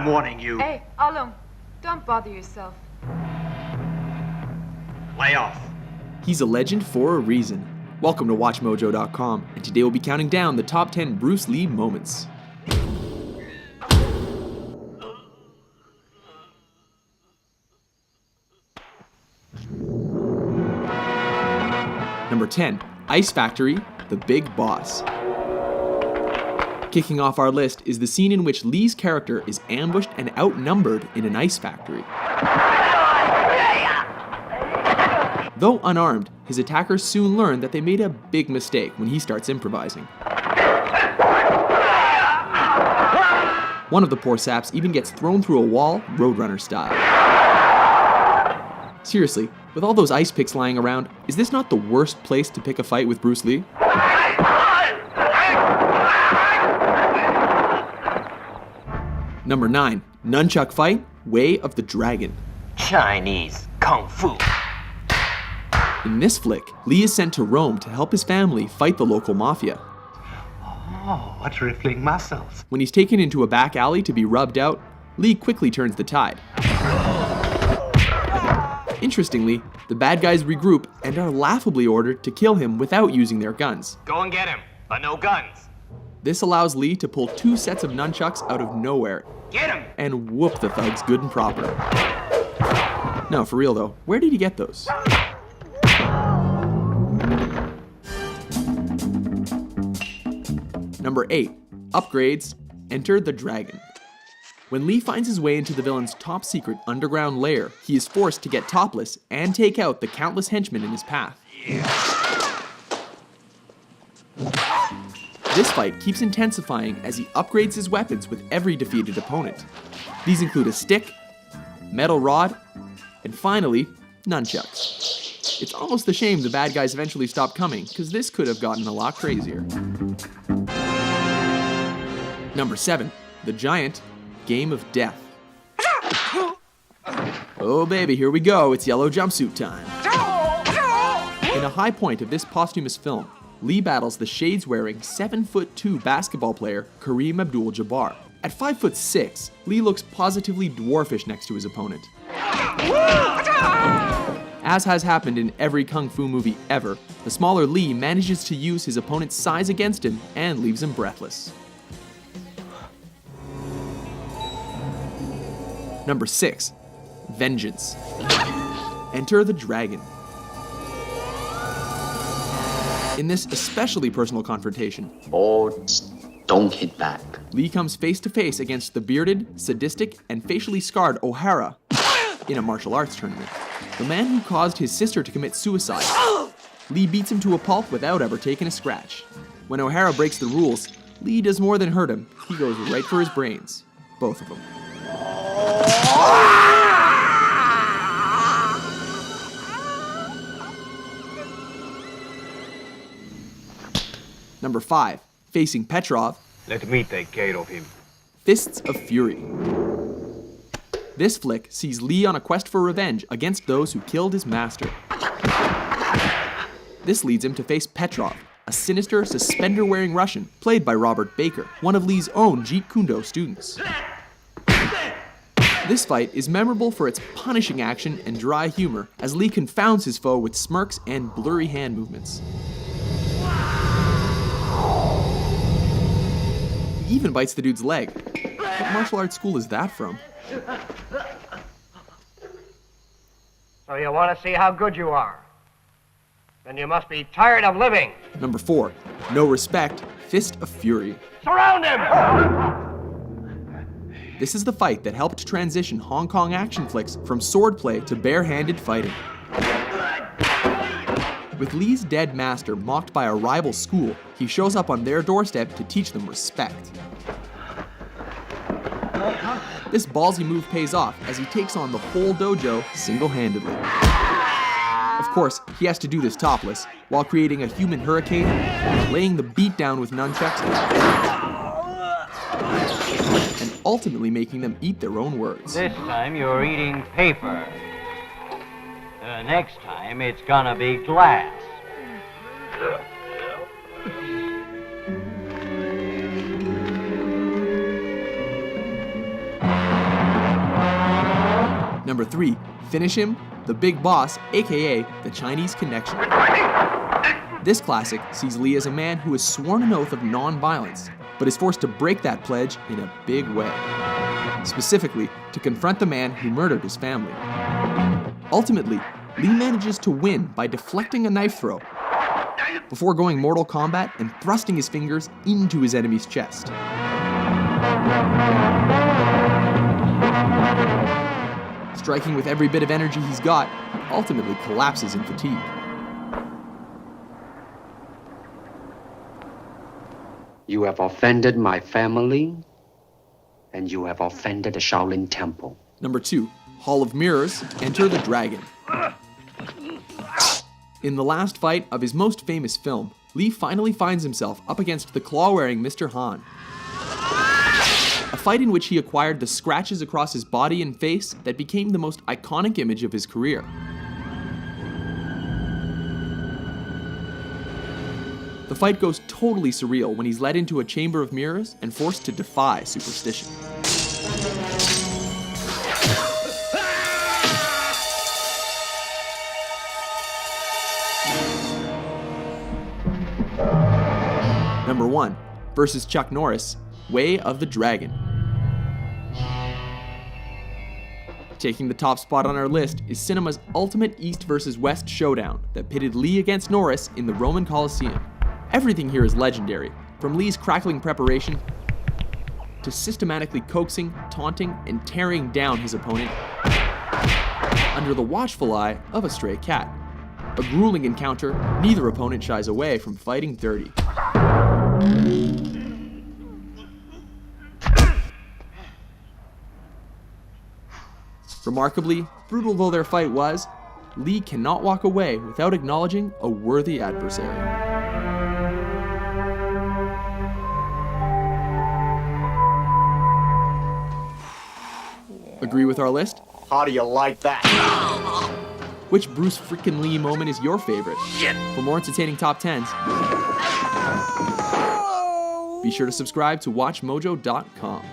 I'm warning you. Hey, Alum, don't bother yourself. Lay off. He's a legend for a reason. Welcome to WatchMojo.com, and today we'll be counting down the top 10 Bruce Lee moments. Number 10, Ice Factory, The Big Boss. Kicking off our list is the scene in which Lee's character is ambushed and outnumbered in an ice factory. Though unarmed, his attackers soon learn that they made a big mistake when he starts improvising. One of the poor saps even gets thrown through a wall, Roadrunner style. Seriously, with all those ice picks lying around, is this not the worst place to pick a fight with Bruce Lee? Number 9, Nunchuck Fight, Way of the Dragon. Chinese Kung Fu. In this flick, Lee is sent to Rome to help his family fight the local mafia. Oh, what rippling muscles. When he's taken into a back alley to be rubbed out, Lee quickly turns the tide. Interestingly, the bad guys regroup and are laughably ordered to kill him without using their guns. Go and get him, but no guns. This allows Lee to pull 2 sets of nunchucks out of nowhere Get him! and whoop the thugs good and proper. No, for real though, where did he get those? Number 8, Upgrades, Enter the Dragon. When Lee finds his way into the villain's top secret underground lair, he is forced to get topless and take out the countless henchmen in his path. This fight keeps intensifying as he upgrades his weapons with every defeated opponent. These include a stick, metal rod, and finally, nunchucks. It's almost a shame the bad guys eventually stopped coming, because this could have gotten a lot crazier. Number 7, The Giant, Game of Death. Oh baby, here we go, it's yellow jumpsuit time. In a high point of this posthumous film, Lee battles the shades-wearing 7'2" basketball player Kareem Abdul-Jabbar. At 5'6", Lee looks positively dwarfish next to his opponent. As has happened in every kung fu movie ever, the smaller Lee manages to use his opponent's size against him and leaves him breathless. Number 6, Vengeance. Enter the Dragon. In this especially personal confrontation, Boards don't hit back. Lee comes face to face against the bearded, sadistic, and facially scarred O'Hara in a martial arts tournament. The man who caused his sister to commit suicide. Lee beats him to a pulp without ever taking a scratch. When O'Hara breaks the rules, Lee does more than hurt him. He goes right for his brains. Both of them. Number 5, facing Petrov, Let me take care of him. Fists of Fury. This flick sees Lee on a quest for revenge against those who killed his master. This leads him to face Petrov, a sinister, suspender-wearing Russian played by Robert Baker, one of Lee's own Jeet Kune Do students. This fight is memorable for its punishing action and dry humor as Lee confounds his foe with smirks and blurry hand movements. He even bites the dude's leg. What martial arts school is that from? So you want to see how good you are? Then you must be tired of living. Number 4, No Respect, Fist of Fury. Surround him! This is the fight that helped transition Hong Kong action flicks from swordplay to bare-handed fighting. With Lee's dead master mocked by a rival school, he shows up on their doorstep to teach them respect. This ballsy move pays off as he takes on the whole dojo single-handedly. Of course, he has to do this topless, while creating a human hurricane, laying the beat down with nunchucks, and ultimately making them eat their own words. This time you're eating paper. Next time it's gonna be glass. Number 3, finish him, the Big Boss, aka the Chinese Connection. This classic sees Lee as a man who has sworn an oath of non-violence, but is forced to break that pledge in a big way. Specifically, to confront the man who murdered his family. Ultimately, Lee manages to win by deflecting a knife throw, before going Mortal Kombat and thrusting his fingers into his enemy's chest. Striking with every bit of energy he's got, he ultimately collapses in fatigue. You have offended my family, and you have offended the Shaolin Temple. Number 2, Hall of Mirrors, Enter the Dragon. In the last fight of his most famous film, Lee finally finds himself up against the claw-wearing Mr. Han. A fight in which he acquired the scratches across his body and face that became the most iconic image of his career. The fight goes totally surreal when he's led into a chamber of mirrors and forced to defy superstition. Number 1, versus Chuck Norris, Way of the Dragon. Taking the top spot on our list is cinema's ultimate East versus West showdown that pitted Lee against Norris in the Roman Colosseum. Everything here is legendary, from Lee's crackling preparation to systematically coaxing, taunting, and tearing down his opponent under the watchful eye of a stray cat. A grueling encounter, neither opponent shies away from fighting dirty. Remarkably, brutal though their fight was, Lee cannot walk away without acknowledging a worthy adversary. Agree with our list? How do you like that? Which Bruce freaking Lee moment is your favorite? For more entertaining top 10s, be sure to subscribe to WatchMojo.com.